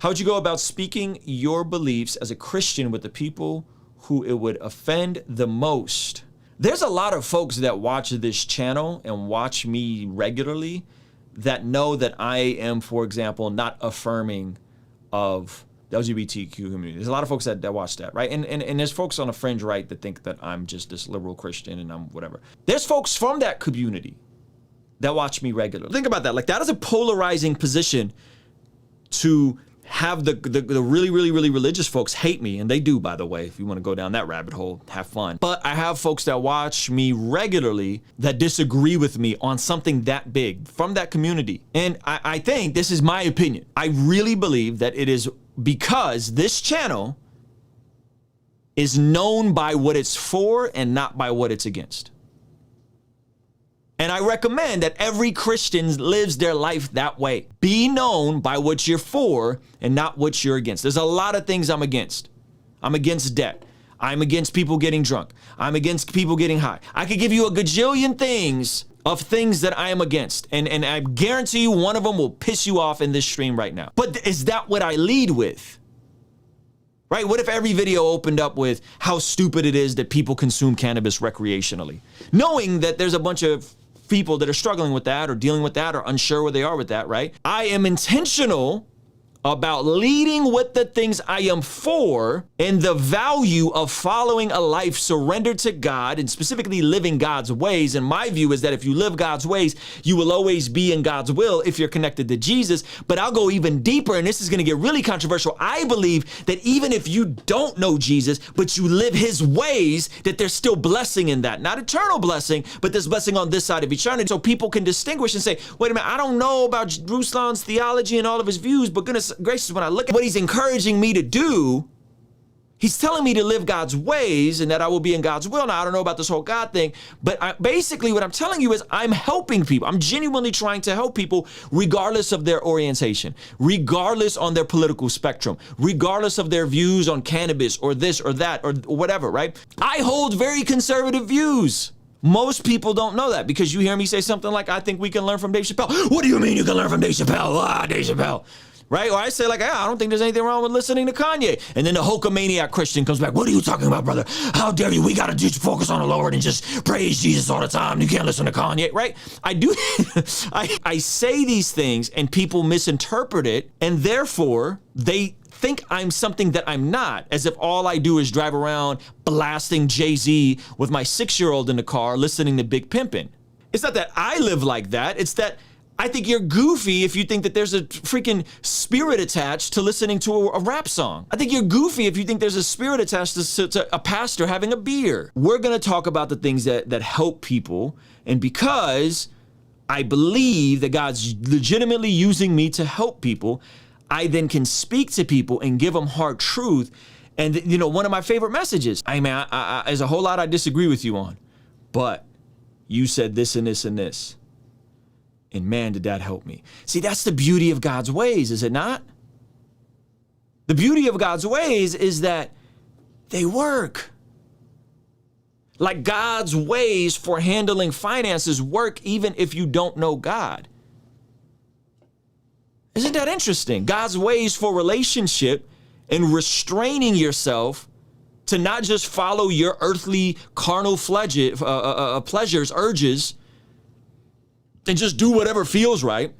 How would you go about speaking your beliefs as a Christian with the people who it would offend the most? There's a lot of folks that watch this channel and watch me regularly that know that I am, for example, not affirming of the LGBTQ community. There's a lot of folks that watch that, right? And there's folks on the fringe right that think that I'm just this liberal Christian and I'm whatever. There's folks from that community that watch me regularly. Think about that. Like, that is a polarizing position to have the really, really, really religious folks hate me, and they do, by the way. If you want to go down that rabbit hole, have fun. But I have folks that watch me regularly that disagree with me on something that big from that community. And I think, this is my opinion, I really believe that it is because this channel is known by what it's for and not by what it's against. And I recommend that every Christian lives their life that way. Be known by what you're for and not what you're against. There's a lot of things I'm against. I'm against debt. I'm against people getting drunk. I'm against people getting high. I could give you a gajillion things of things that I am against. And I guarantee you one of them will piss you off in this stream right now. But is that what I lead with? Right? What if every video opened up with how stupid it is that people consume cannabis recreationally? Knowing that there's a bunch of people that are struggling with that or dealing with that or unsure where they are with that, right? I am intentional about leading with the things I am for and the value of following a life surrendered to God and specifically living God's ways. And my view is that if you live God's ways, you will always be in God's will if you're connected to Jesus. But I'll go even deeper, and this is going to get really controversial. I believe that even if you don't know Jesus, but you live his ways, that there's still blessing in that. Not eternal blessing, but there's blessing on this side of eternity. So people can distinguish and say, wait a minute, I don't know about Ruslan's theology and all of his views, but goodness gracious, when I look at what he's encouraging me to do, he's telling me to live God's ways and that I will be in God's will. Now, I don't know about this whole God thing, but basically what I'm telling you is I'm helping people. I'm genuinely trying to help people regardless of their orientation, regardless on their political spectrum, regardless of their views on cannabis or this or that or whatever, right? I hold very conservative views. Most people don't know that because you hear me say something like, I think we can learn from Dave Chappelle. What do you mean you can learn from Dave Chappelle? Dave Chappelle. Right? Or I say like, I don't think there's anything wrong with listening to Kanye. And then the Hulkamaniac Christian comes back. What are you talking about, brother? How dare you? We got to just focus on the Lord and just praise Jesus all the time. You can't listen to Kanye, right? I do. I say these things and people misinterpret it. And therefore they think I'm something that I'm not, as if all I do is drive around blasting Jay-Z with my 6-year-old in the car, listening to Big Pimpin'. It's not that I live like that. It's that I think you're goofy if you think that there's a freaking spirit attached to listening to a rap song. I think you're goofy if you think there's a spirit attached to a pastor having a beer. We're gonna talk about the things that help people, and because I believe that God's legitimately using me to help people, I then can speak to people and give them hard truth. And you know, one of my favorite messages, I mean, there's a whole lot I disagree with you on, but you said this and this and this. And man, did that help me. See, that's the beauty of God's ways, is it not? The beauty of God's ways is that they work. Like God's ways for handling finances work even if you don't know God. Isn't that interesting? God's ways for relationship and restraining yourself to not just follow your earthly carnal pleasures, urges, and just do whatever feels right.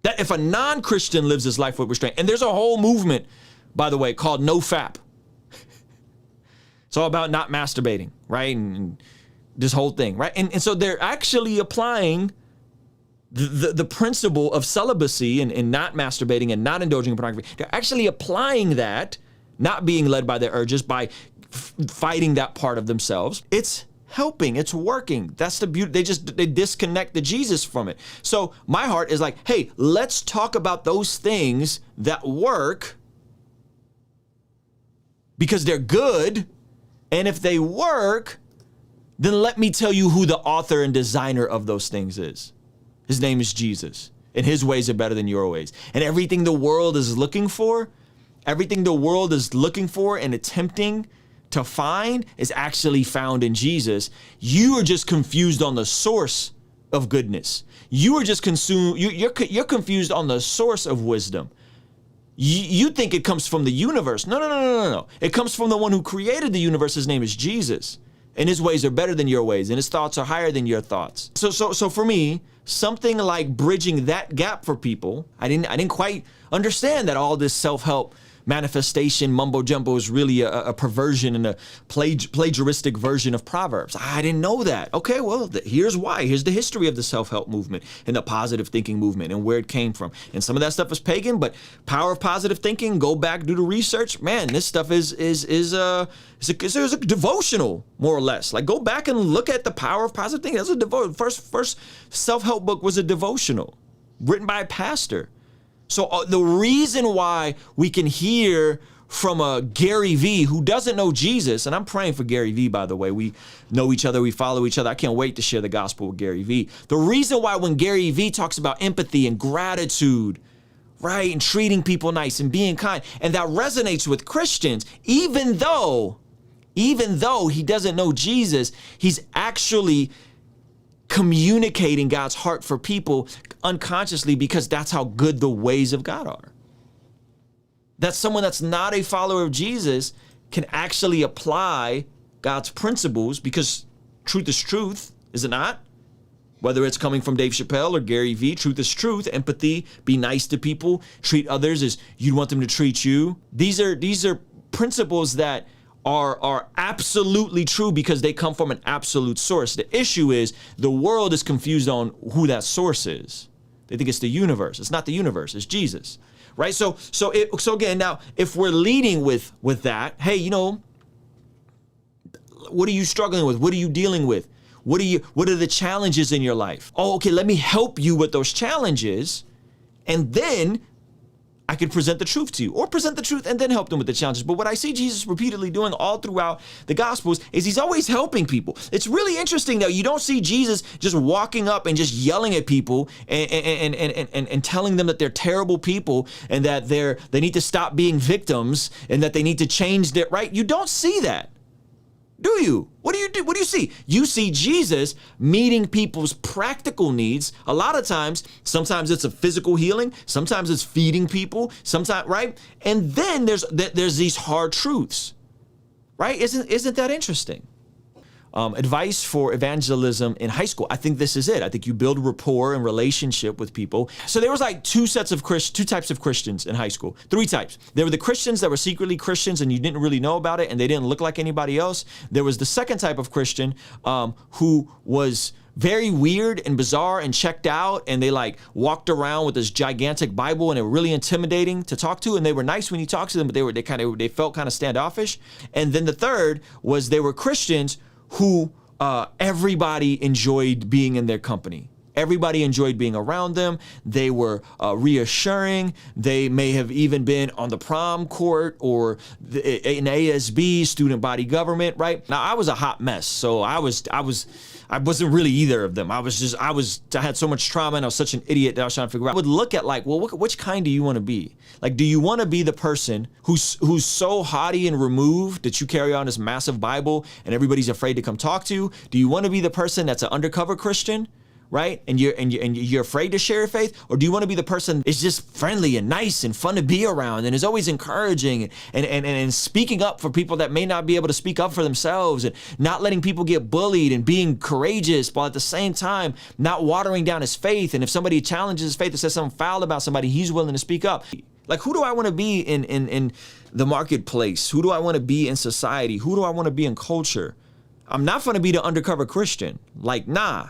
That if a non-Christian lives his life with restraint, and there's a whole movement, by the way, called NoFap. It's all about not masturbating, right? And this whole thing, right? And so they're actually applying the principle of celibacy and not masturbating and not indulging in pornography. They're actually applying that, not being led by their urges, by fighting that part of themselves. It's helping, it's working. That's the beauty. They disconnect the Jesus from it. So my heart is like, hey, let's talk about those things that work because they're good. And if they work, then let me tell you who the author and designer of those things is. His name is Jesus, and his ways are better than your ways. And everything the world is looking for and attempting to find is actually found in Jesus. You are just confused on the source of goodness. You are just consumed. You're confused on the source of wisdom. You think it comes from the universe. No. It comes from the one who created the universe. His name is Jesus. And his ways are better than your ways, and his thoughts are higher than your thoughts. So for me, something like bridging that gap for people, I didn't quite understand that all this self-help manifestation mumbo jumbo is really a perversion and a plagiaristic version of Proverbs. I didn't know that. Okay, well, here's why. Here's the history of the self-help movement and the positive thinking movement and where it came from. And some of that stuff is pagan, but power of positive thinking, go back, do the research. Man, this stuff is a devotional, more or less. Like, go back and look at the power of positive thinking. That's a first self-help book was a devotional written by a pastor. So the reason why we can hear from a Gary V who doesn't know Jesus, and I'm praying for Gary V, by the way. We know each other, we follow each other. I can't wait to share the gospel with Gary V. The reason why when Gary V talks about empathy and gratitude, right, and treating people nice and being kind, and that resonates with Christians, even though he doesn't know Jesus, he's actually communicating God's heart for people unconsciously, because that's how good the ways of God are. That someone that's not a follower of Jesus can actually apply God's principles, because truth is truth, is it not? Whether it's coming from Dave Chappelle or Gary V, truth is truth. Empathy, be nice to people, treat others as you'd want them to treat you. These are principles that are absolutely true because they come from an absolute source. The issue is the world is confused on who that source is. They think it's the universe. It's not the universe, it's Jesus, right? So again, now, if we're leading with that, hey, you know, what are you struggling with? What are you dealing with? What are the challenges in your life? Oh, okay, let me help you with those challenges, and then I can present the truth to you, or present the truth and then help them with the challenges. But what I see Jesus repeatedly doing all throughout the Gospels is he's always helping people. It's really interesting that you don't see Jesus just walking up and just yelling at people and telling them that they're terrible people and that they need to stop being victims and that they need to change their, right? You don't see that. Do you? What do you do? What do you see? You see Jesus meeting people's practical needs. A lot of times, sometimes it's a physical healing, sometimes it's feeding people, sometimes, right? And then there's these hard truths, right? Isn't that interesting? Advice for evangelism in high school. I think this is it. I think you build rapport and relationship with people. So there was like two types of Christians in high school. Three types. There were the Christians that were secretly Christians and you didn't really know about it and they didn't look like anybody else. There was the second type of Christian who was very weird and bizarre and checked out, and they like walked around with this gigantic Bible and they were really intimidating to talk to, and they were nice when you talked to them, but they felt kind of standoffish. And then the third was they were Christians who everybody enjoyed being in their company. Everybody enjoyed being around them. They were reassuring. They may have even been on the prom court or in ASB, student body government, right? Now, I was a hot mess, so I wasn't really either of them. I had so much trauma and I was such an idiot that I was trying to figure out. I would look at like, well, which kind do you want to be? Like, do you want to be the person who's so haughty and removed that you carry on this massive Bible and everybody's afraid to come talk to you? Do you want to be the person that's an undercover Christian? Right? And you're afraid to share your faith? Or do you want to be the person that's just friendly and nice and fun to be around and is always encouraging and speaking up for people that may not be able to speak up for themselves and not letting people get bullied and being courageous, while at the same time not watering down his faith? And if somebody challenges his faith or says something foul about somebody, he's willing to speak up. Like, who do I want to be in the marketplace? Who do I want to be in society? Who do I want to be in culture? I'm not going to be the undercover Christian. Like, nah,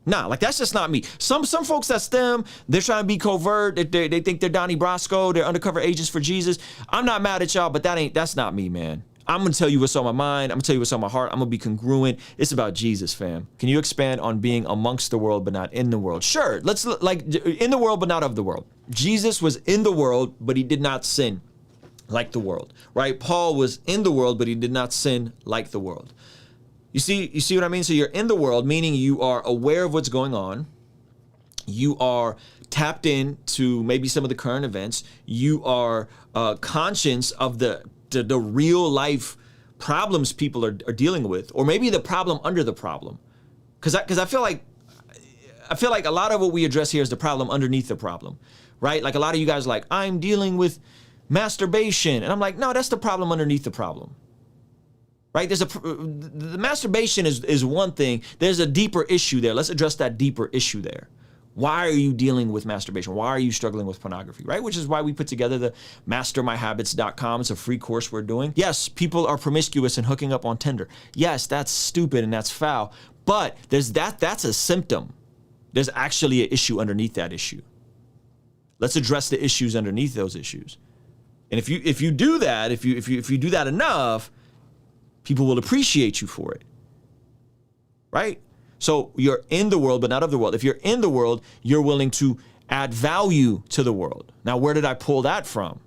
like that's just not me. Some folks, that's them. They're trying to be covert. They think they're Donnie Brasco. They're undercover agents for Jesus. I'm not mad at y'all, but that's not me, man. I'm going to tell you what's on my mind. I'm going to tell you what's on my heart. I'm going to be congruent. It's about Jesus, fam. Can you expand on being amongst the world, but not in the world? Sure. Let's like in the world, but not of the world. Jesus was in the world, but he did not sin like the world, right? Paul was in the world, but he did not sin like the world. You see what I mean? So you're in the world, meaning you are aware of what's going on. You are tapped in to maybe some of the current events. You are conscious of the real life problems people are dealing with, or maybe the problem under the problem. Because I feel like I feel like a lot of what we address here is the problem underneath the problem, right? Like a lot of you guys are like, I'm dealing with masturbation. And I'm like, no, that's the problem underneath the problem, right? The masturbation is one thing. There's a deeper issue there. Let's address that deeper issue there. Why are you dealing with masturbation? Why are you struggling with pornography, right? Which is why we put together the mastermyhabits.com. It's a free course we're doing. Yes, people are promiscuous and hooking up on Tinder. Yes, that's stupid and that's foul, but that's a symptom. There's actually an issue underneath that issue. Let's address the issues underneath those issues. And if you do that, if you do that enough, people will appreciate you for it, right? So you're in the world, but not of the world. If you're in the world, you're willing to add value to the world. Now, where did I pull that from?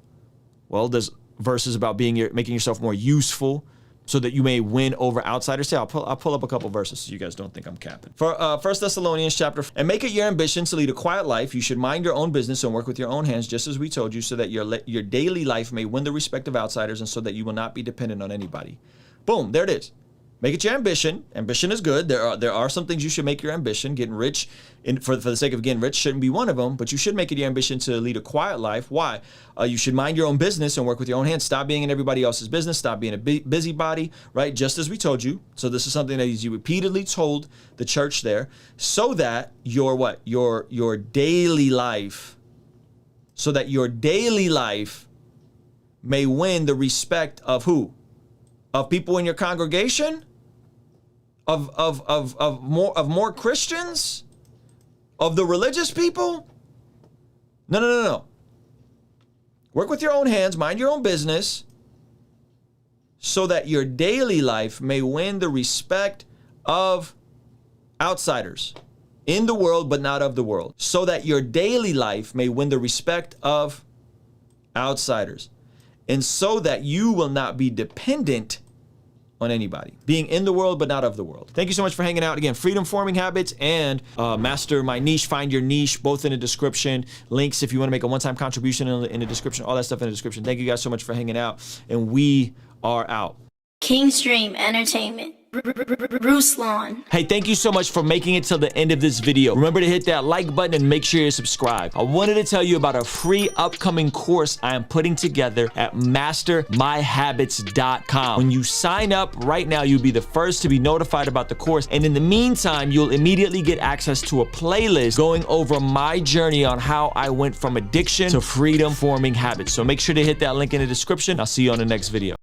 Well, there's verses about making yourself more useful so that you may win over outsiders. Say, I'll pull up a couple verses so you guys don't think I'm capping. For 1 Thessalonians chapter, and make it your ambition to lead a quiet life. You should mind your own business and work with your own hands, just as we told you, so that your daily life may win the respect of outsiders and so that you will not be dependent on anybody. Boom, there it is. Make it your ambition. Ambition is good. There are some things you should make your ambition. Getting rich, for the sake of getting rich, shouldn't be one of them, but you should make it your ambition to lead a quiet life. Why? You should mind your own business and work with your own hands. Stop being in everybody else's business. Stop being a busybody, right? Just as we told you. So this is something that you repeatedly told the church there, so that your daily life, may win the respect of who? Of people in your congregation? Of more Christians? Of the religious people? No. Work with your own hands, mind your own business, so that your daily life may win the respect of outsiders in the world, but not of the world. So that your daily life may win the respect of outsiders. And so that you will not be dependent on anybody. Being in the world, but not of the world. Thank you so much for hanging out. Again, Freedom Forming Habits and Master My Niche, Find Your Niche, both in the description. Links if you want to make a one-time contribution in the description, all that stuff in the description. Thank you guys so much for hanging out, and we are out. Kingstream Entertainment. Ruslan. Hey, thank you so much for making it till the end of this video. Remember to hit that like button and make sure you're subscribed. I wanted to tell you about a free upcoming course I am putting together at mastermyhabits.com. When you sign up right now, you'll be the first to be notified about the course. And in the meantime, you'll immediately get access to a playlist going over my journey on how I went from addiction to freedom forming habits. So make sure to hit that link in the description. I'll see you on the next video.